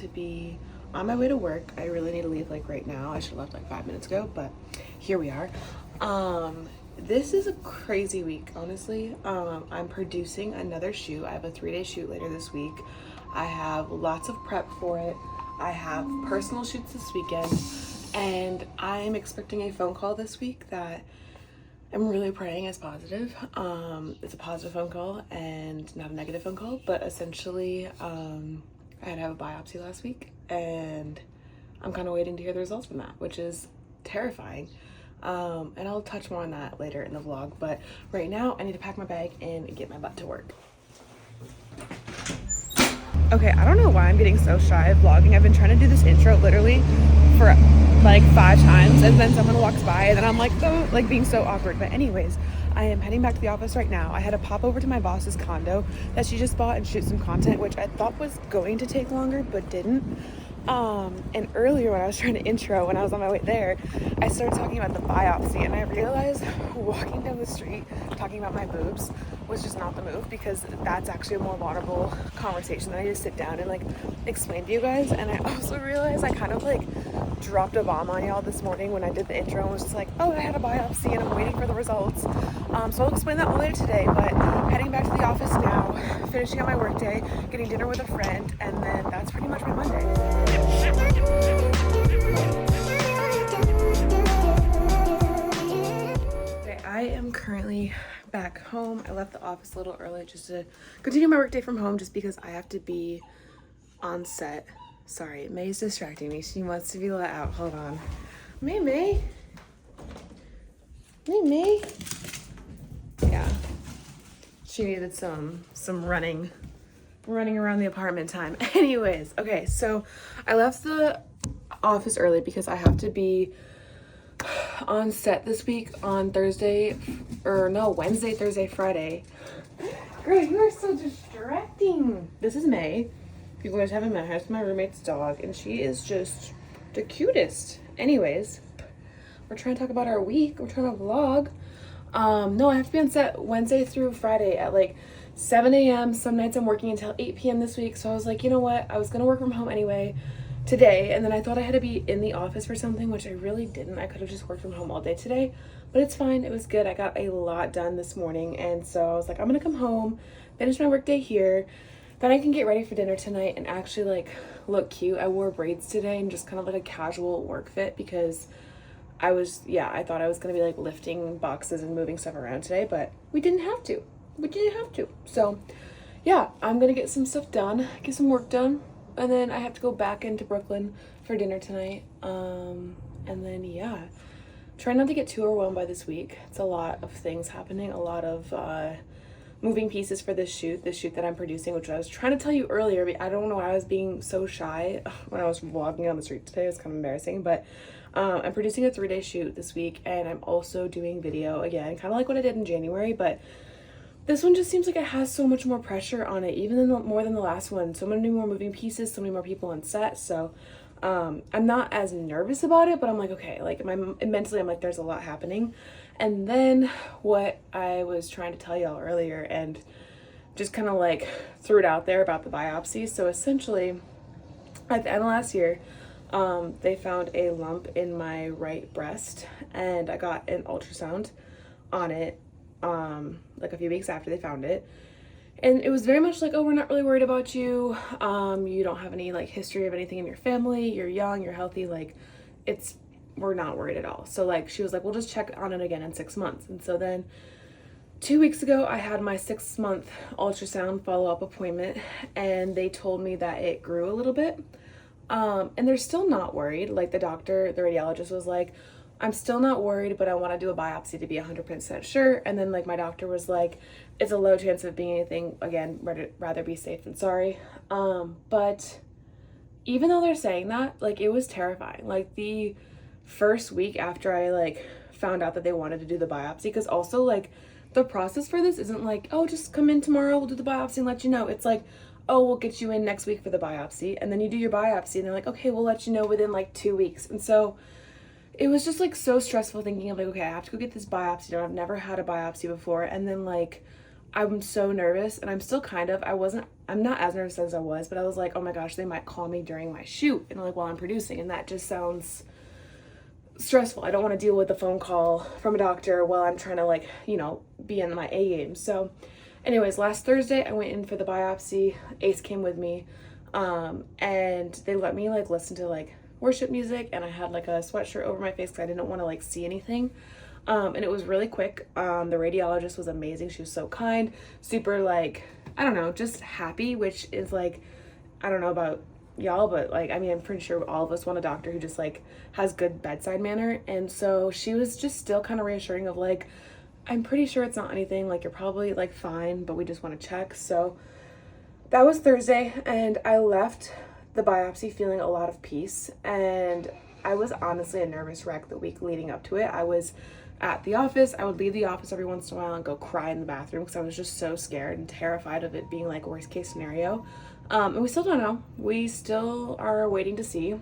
to be on my way to work. I really need to leave like right now. I should have left like 5 minutes ago, but here we are. This is a crazy week, honestly. I'm producing another shoot. I have a 3-day shoot later this week. I have lots of prep for it. I have personal shoots this weekend, and I'm expecting a phone call this week that I'm really praying is positive. It's a positive phone call and not a negative phone call, but essentially, I had to have a biopsy last week, and I'm kind of waiting to hear the results from that, which is terrifying. And I'll touch more on that later in the vlog, but right now I need to pack my bag and get my butt to work. Okay, I don't know why I'm getting so shy of vlogging. I've been trying to do this intro literally for like 5 times, and then someone walks by and then I'm like, oh, like being so awkward. But anyways, I am heading back to the office right now. I had to pop over to my boss's condo that she just bought and shoot some content, which I thought was going to take longer, but didn't. And earlier when I was trying to intro, when I was on my way there, I started talking about the biopsy, and I realized walking down the street talking about my boobs was just not the move, because that's actually a more vulnerable conversation that I need to sit down and like explain to you guys. And I also realized I kind of like dropped a bomb on y'all this morning when I did the intro and was just like, oh, I had a biopsy and I'm waiting for the results. So I'll explain that all later today, but heading back to the office now, finishing up my work day, getting dinner with a friend, and then that's pretty much my Monday. Okay, I am currently back home. I left the office a little early just to continue my work day from home, just because I have to be on set. Sorry, May's distracting me. She wants to be let out. Hold on. May. Yeah. She needed some running around the apartment time. Anyways, okay, so I left the office early because I have to be on set this week on Wednesday, Thursday, Friday. Girl, you are so distracting. This is May. If you guys haven't met her, it's my roommate's dog, and she is just the cutest. Anyways, we're trying to talk about our week. We're trying to vlog. No, I have to be on set Wednesday through Friday at like 7 a.m. Some nights I'm working until 8 p.m. this week. So I was like, you know what? I was going to work from home anyway today. And then I thought I had to be in the office for something, which I really didn't. I could have just worked from home all day today, but it's fine. It was good. I got a lot done this morning. And so I was like, I'm going to come home, finish my work day here. Then I can get ready for dinner tonight and actually like look cute. I wore braids today and just kind of like a casual work fit because I thought I was going to be like lifting boxes and moving stuff around today, but we didn't have to. So yeah, I'm going to get some stuff done, get some work done. And then I have to go back into Brooklyn for dinner tonight. And then yeah, try not to get too overwhelmed by this week. It's a lot of things happening, a lot of, moving pieces for this shoot that I'm producing, which I was trying to tell you earlier, but I don't know why I was being so shy when I was vlogging on the street today. It was kind of embarrassing, but I'm producing a 3-day shoot this week, and I'm also doing video again, kind of like what I did in January, but this one just seems like it has so much more pressure on it, even more than the last one. So many more moving pieces, so many more people on set, so I'm not as nervous about it, but I'm like, okay, like mentally I'm like, there's a lot happening. And then what I was trying to tell y'all earlier and just kind of like threw it out there about the biopsy. So essentially at the end of last year, they found a lump in my right breast, and I got an ultrasound on it like a few weeks after they found it. And it was very much like, oh, we're not really worried about you. You don't have any like history of anything in your family. You're young, you're healthy. Like we're not worried at all. So like, she was like, we'll just check on it again in 6 months. And so then 2 weeks ago, I had my 6-month ultrasound follow-up appointment, and they told me that it grew a little bit. And they're still not worried. Like the radiologist was like, I'm still not worried, but I want to do a biopsy to be 100% sure. And then like my doctor was like, it's a low chance of being anything. Again, rather be safe than sorry. But even though they're saying that, like it was terrifying. Like the first week after I like found out that they wanted to do the biopsy, because also like the process for this isn't like, oh, just come in tomorrow, we'll do the biopsy and let you know. It's like, oh, we'll get you in next week for the biopsy. And then you do your biopsy and they're like, okay, we'll let you know within like 2 weeks. And so it was just like so stressful thinking of like, okay, I have to go get this biopsy done. I've never had a biopsy before. And then like I'm so nervous, and I'm still kind of, I'm not as nervous as I was, but I was like, oh my gosh, they might call me during my shoot and like while I'm producing, and that just sounds stressful. I don't want to deal with a phone call from a doctor while I'm trying to like, be in my A game. So anyways, last Thursday I went in for the biopsy. Ace came with me, and they let me like listen to like worship music, and I had like a sweatshirt over my face because I didn't want to like see anything. And it was really quick. The radiologist was amazing. She was so kind, super like, I don't know, just happy, which is like, I don't know about y'all, but like, I mean, I'm pretty sure all of us want a doctor who just like has good bedside manner. And so she was just still kind of reassuring of like, I'm pretty sure it's not anything, like you're probably like fine, but we just want to check. So that was Thursday, and I left the biopsy feeling a lot of peace. And I was honestly a nervous wreck the week leading up to it. I was at the office. I would leave the office every once in a while and go cry in the bathroom because I was just so scared and terrified of it being like worst case scenario. And we still don't know. We still are waiting to see.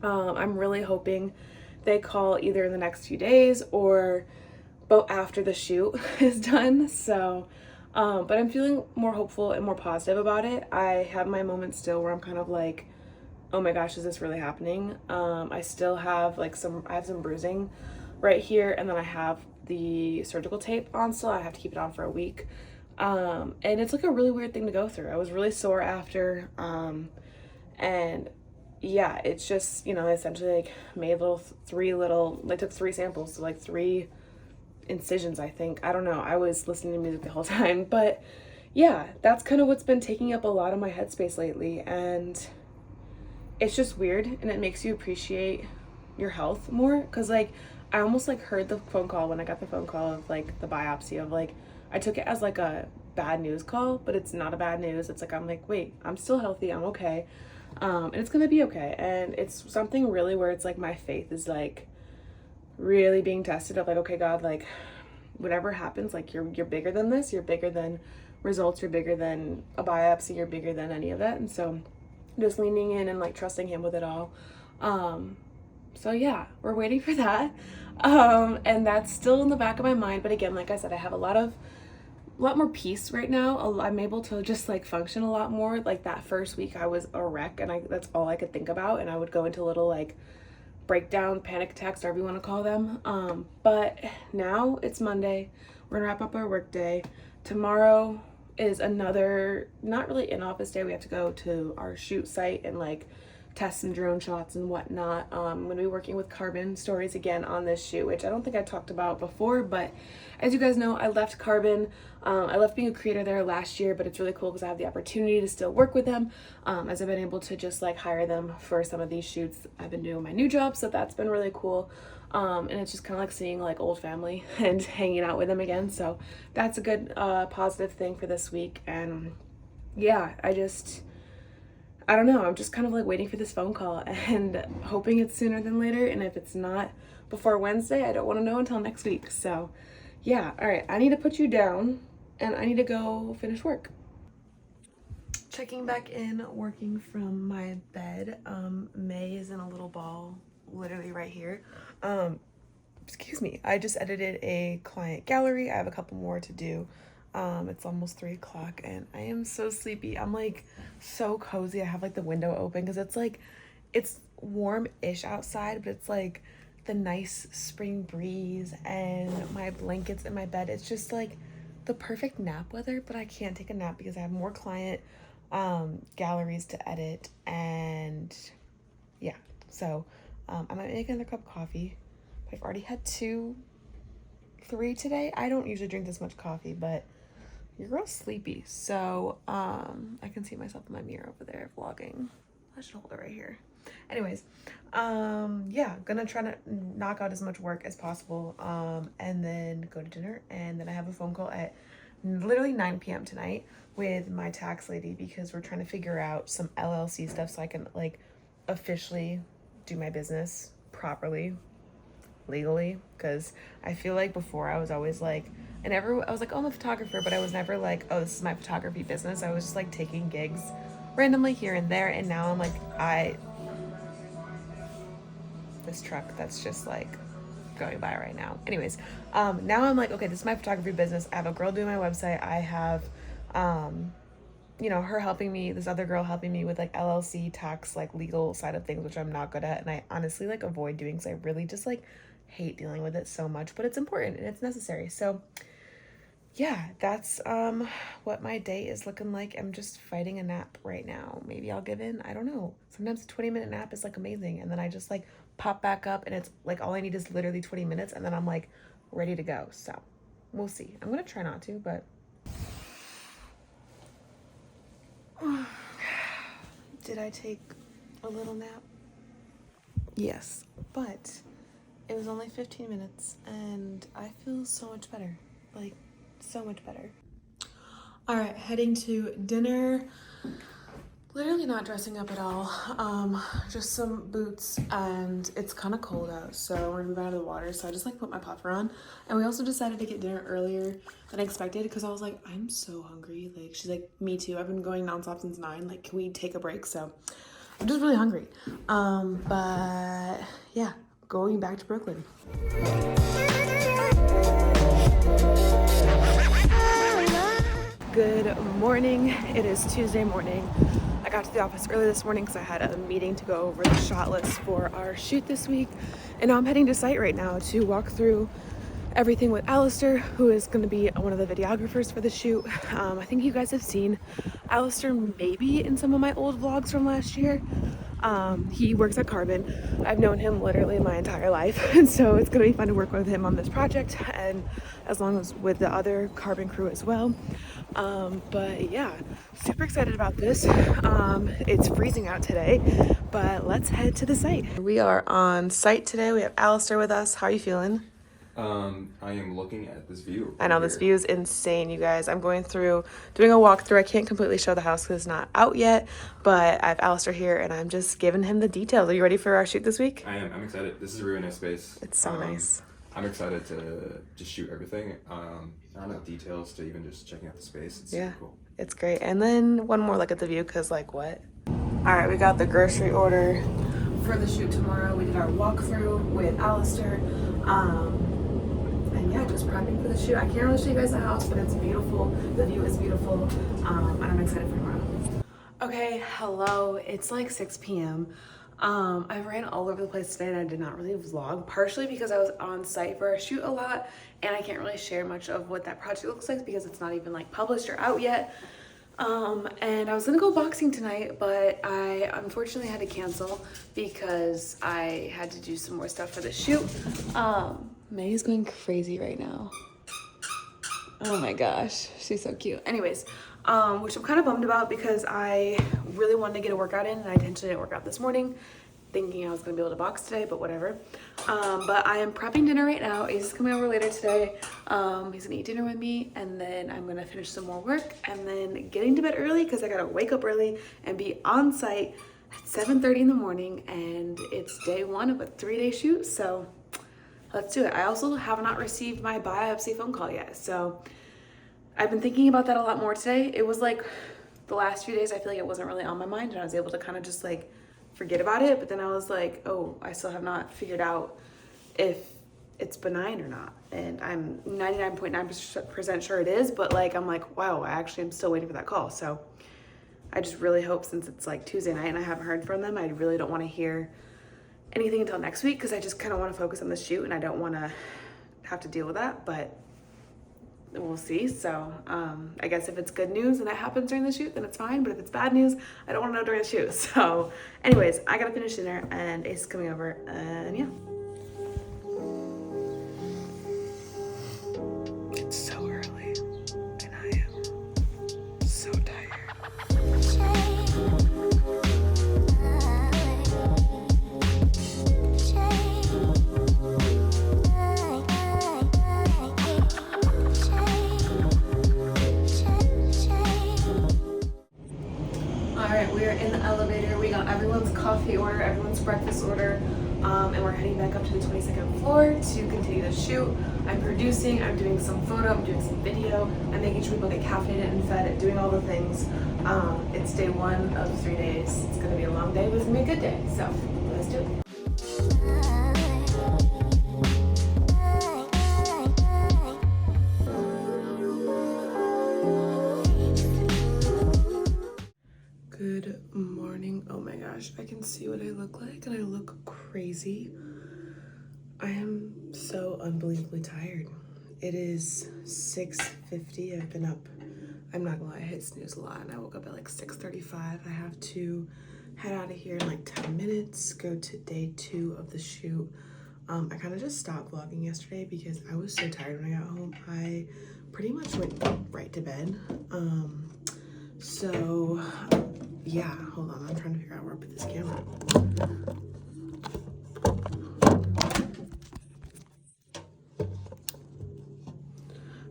I'm really hoping they call either in the next few days or both after the shoot is done. So, but I'm feeling more hopeful and more positive about it. I have my moments still where I'm kind of like, oh my gosh, is this really happening? I still have like I have some bruising right here, and then I have the surgical tape on still. I have to keep it on for a week. And it's like a really weird thing to go through. I was really sore after, and yeah, it's just, essentially like made they took 3 samples, so like 3 incisions, I think. I don't know. I was listening to music the whole time, but yeah, that's kind of what's been taking up a lot of my headspace lately, and it's just weird, and it makes you appreciate your health more, because like I almost like heard the phone call when I got the phone call of like the biopsy of like, I took it as like a bad news call, but it's not a bad news. It's like, I'm like, wait, I'm still healthy, I'm okay, and it's gonna be okay. And it's something really where it's like my faith is like really being tested of like, okay, God, like whatever happens, like you're bigger than this, you're bigger than results, you're bigger than a biopsy, you're bigger than any of that. And so just leaning in and like trusting him with it all. So yeah, we're waiting for that. And that's still in the back of my mind. But again, like I said, I have a lot more peace right now. I'm able to just like function a lot more. Like that first week I was a wreck, and that's all I could think about. And I would go into little like breakdown, panic attacks, whatever you want to call them. But now it's Monday. We're gonna wrap up our work day. Tomorrow is another, not really in office day. We have to go to our shoot site and like test some drone shots and whatnot. I'm going to be working with Carbon Stories again on this shoot, which I don't think I talked about before, but as you guys know, I left Carbon. I left being a creator there last year, but it's really cool because I have the opportunity to still work with them, as I've been able to just like hire them for some of these shoots. I've been doing my new job, so that's been really cool. And it's just kind of like seeing like old family and hanging out with them again. So that's a good positive thing for this week. And yeah, I don't know. I'm just kind of like waiting for this phone call and hoping it's sooner than later. And if it's not before Wednesday, I don't want to know until next week. So yeah, all right. I need to put you down and I need to go finish work. Checking back in, working from my bed. May is in a little ball, literally right here. Excuse me. I just edited a client gallery. I have a couple more to do. It's almost 3 o'clock and I am so sleepy. I'm like so cozy. I have like the window open because it's like, it's warm-ish outside, but it's like the nice spring breeze and my blankets in my bed. It's just like the perfect nap weather, but I can't take a nap because I have more client galleries to edit. And yeah, so I might make another cup of coffee. I've already had 3 today. I don't usually drink this much coffee, but your girl's sleepy, so I can see myself in my mirror over there vlogging. I should hold it right here. Anyways, yeah, gonna try to knock out as much work as possible, and then go to dinner. And then I have a phone call at literally 9 p.m. tonight with my tax lady because we're trying to figure out some LLC stuff so I can like officially do my business properly, legally, because I feel like before I was always like, I was like, oh, I'm a photographer, but I was never like, oh, this is my photography business. I was just like taking gigs randomly here and there, and now I'm like, this truck that's just like going by right now. Anyways, now I'm like, okay, this is my photography business. I have a girl doing my website. I have, you know, her helping me, this other girl helping me with like LLC tax, like legal side of things, which I'm not good at. And I honestly like avoid doing because I really just like hate dealing with it so much, but it's important and it's necessary. So yeah, that's what my day is looking like. I'm just fighting a nap right now. Maybe I'll give in. I don't know. Sometimes a 20-minute nap is like amazing. And then I just like pop back up and it's like all I need is literally 20 minutes and then I'm like ready to go. So we'll see. I'm gonna try not to, but did I take a little nap? Yes, but it was only 15 minutes and I feel so much better. Like, so much better. All right, heading to dinner. Literally not dressing up at all. Just some boots and it's kind of cold out, so we're gonna go out of the water. So I just like put my puffer on. And we also decided to get dinner earlier than expected because I was like, I'm so hungry. Like, she's like, me too. I've been going nonstop since 9. Like, can we take a break? So I'm just really hungry. But yeah, going back to Brooklyn. Good morning. It is Tuesday morning. I got to the office early this morning because I had a meeting to go over the shot list for our shoot this week. And now I'm heading to site right now to walk through everything with Alistair, who is going to be one of the videographers for the shoot. I think you guys have seen Alistair maybe in some of my old vlogs from last year. He works at Carbon. I've known him literally my entire life, and so it's going to be fun to work with him on this project, and as long as with the other Carbon crew as well. But yeah, super excited about this. It's freezing out today, but let's head to the site. We are on site today. We have Alistair with us. How are you feeling? I am looking at this view. I know, this view is insane, you guys. I'm going through, doing a walkthrough. I can't completely show the house because it's not out yet, but I have Alistair here and I'm just giving him the details. Are you ready for our shoot this week? I am. I'm excited. This is a really nice space. It's so nice. I'm excited to just shoot everything. There are enough details to even just checking out the space. It's super cool. It's great. And then one more look at the view because like what? All right, we got the grocery order for the shoot tomorrow. We did our walkthrough with Alistair. And yeah, just prepping for the shoot. I can't really show you guys the house, but it's beautiful. The view is beautiful. And I'm excited for tomorrow. Okay, hello. It's like 6 p.m. I ran all over the place today and I did not really vlog, partially because I was on site for our shoot a lot and I can't really share much of what that project looks like because it's not even like published or out yet. And I was gonna go boxing tonight, but I unfortunately had to cancel because I had to do some more stuff for the shoot. May's going crazy right now. Oh my gosh, she's so cute. Anyways, which I'm kind of bummed about because I really wanted to get a workout in and I intentionally didn't work out this morning thinking I was gonna be able to box today, but whatever. But I am prepping dinner right now. Ace is coming over later today. He's gonna eat dinner with me and then I'm gonna finish some more work and then getting to bed early because I gotta wake up early and be on site at 7:30 in the morning and it's day 1 of a 3-day shoot, so let's do it. I also have not received my biopsy phone call yet, so I've been thinking about that a lot more today. It was like the last few days I feel like it wasn't really on my mind and I was able to kind of just like forget about it, but then I was like, oh, I still have not figured out if it's benign or not, and I'm 99.9% sure it is, but like I'm like, wow, I actually am still waiting for that call. So I just really hope, since it's like Tuesday night and I haven't heard from them, I really don't want to hear anything until next week because I just kind of want to focus on the shoot and I don't want to have to deal with that, but we'll see. So I guess if it's good news and that happens during the shoot, then it's fine, but if it's bad news, I don't want to know during the shoot. So anyways, I gotta finish dinner and Ace is coming over and yeah. It's so early and I am so tired. Everyone's coffee order, everyone's breakfast order, and we're heading back up to the 22nd floor to continue the shoot. I'm producing, I'm doing some photo, I'm doing some video, I'm making sure people get caffeinated and fed, doing all the things. It's day 1 of 3 days. It's gonna be a long day, but it's gonna be a good day, so let's do it. see what I look like, and I look crazy. I am so unbelievably tired. It is 6:50. I've been up, I'm not gonna lie, I hit snooze a lot, and I woke up at like 6:35. I have to head out of here in like 10 minutes, go to day 2 of the shoot. I kind of just stopped vlogging yesterday because I was so tired when I got home. I pretty much went right to bed. So yeah, hold on, I'm trying to figure out where I put this camera.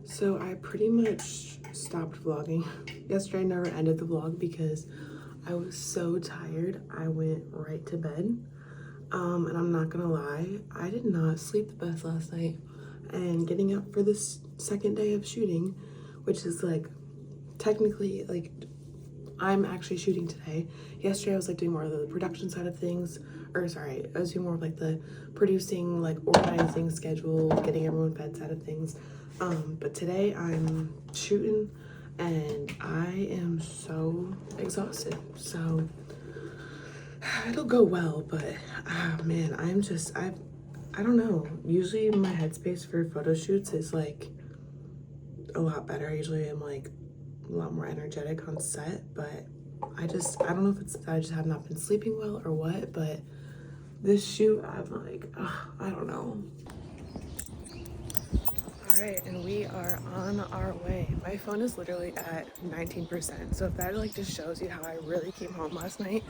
So I pretty much stopped vlogging. Yesterday I never ended the vlog because I was so tired. I went right to bed. And I'm not gonna lie, I did not sleep the best last night. And getting up for this second day of shooting, which is like technically like I'm actually shooting today. Yesterday I was like doing more of the production side of things, or sorry, I was doing more of like the producing, like organizing schedule, getting everyone fed side of things. But today I'm shooting and I am so exhausted. So it'll go well, but man, I don't know. Usually my headspace for photo shoots is like a lot better. I usually am like a lot more energetic on set, but I don't know if it's I just have not been sleeping well or what, but this shoot I'm like, I don't know. All right, and we are on our way. My phone is literally at 19%, so if that like just shows you how I really came home last night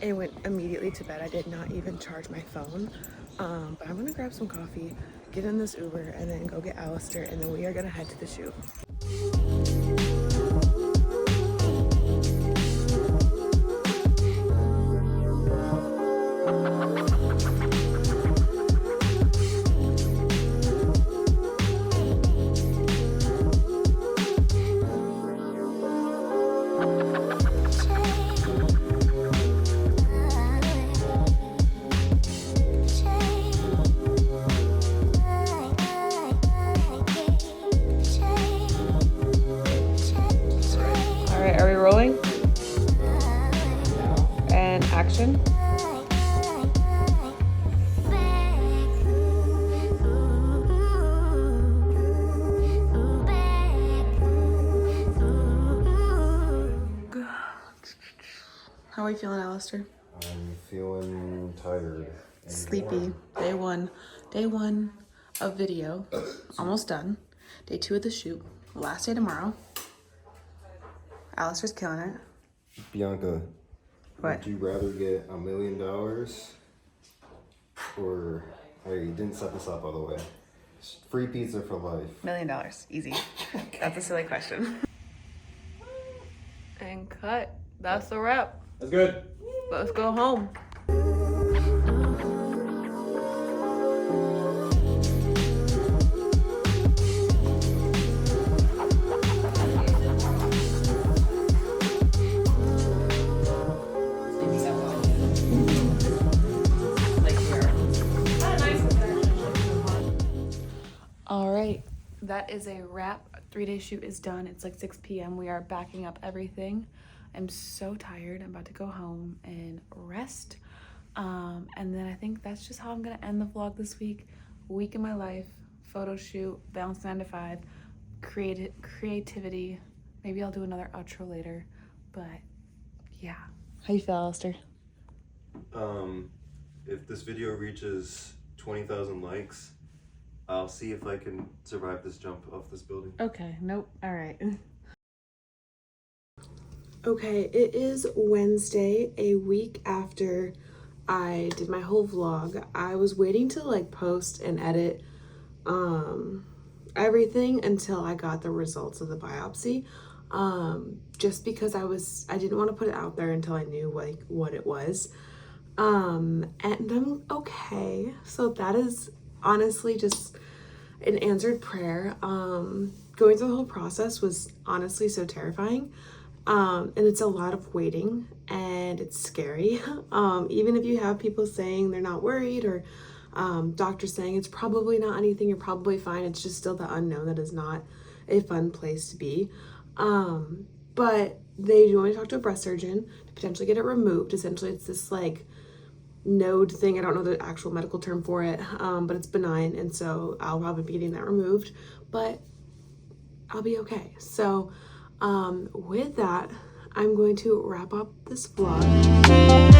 and went immediately to bed. I did not even charge my phone. But I'm gonna grab some coffee, get in this Uber, and then go get Alistair, and then we are gonna head to the shoot. Are we rolling? And action. How are you feeling, Alistair? I'm feeling tired. And Sleepy. warm. Day one of video. Almost done. Day 2 of the shoot. Last day tomorrow. Alistair's killing it. Bianca, What? would you rather get $1 million or, you didn't set this up all the way. Free pizza for life. $1 million. Easy. That's a silly question. And cut. That's the wrap. That's good. Let's go home. All right, that is a wrap. 3-day shoot is done. It's like 6 p.m. We are backing up everything. I'm so tired. I'm about to go home and rest. And then I think that's just how I'm gonna end the vlog this week. Week in my life, photo shoot, balance 9 to 5, creativity. Maybe I'll do another outro later, but yeah. How you feel, Alistair? If this video reaches 20,000 likes, I'll see if I can survive this jump off this building. Okay, nope, all right. Okay, it is Wednesday, a week after I did my whole vlog. I was waiting to like post and edit everything until I got the results of the biopsy. Just because I didn't want to put it out there until I knew like what it was. And I'm okay. So that is honestly just an answered prayer. Going through the whole process was honestly so terrifying. And it's a lot of waiting and it's scary. Even if you have people saying they're not worried or doctors saying it's probably not anything, you're probably fine. It's just still the unknown that is not a fun place to be. But they do want me to talk to a breast surgeon to potentially get it removed. Essentially, it's this like node thing. I don't know the actual medical term for it, but it's benign, and so I'll probably be getting that removed, but I'll be okay. So with that, I'm going to wrap up this vlog.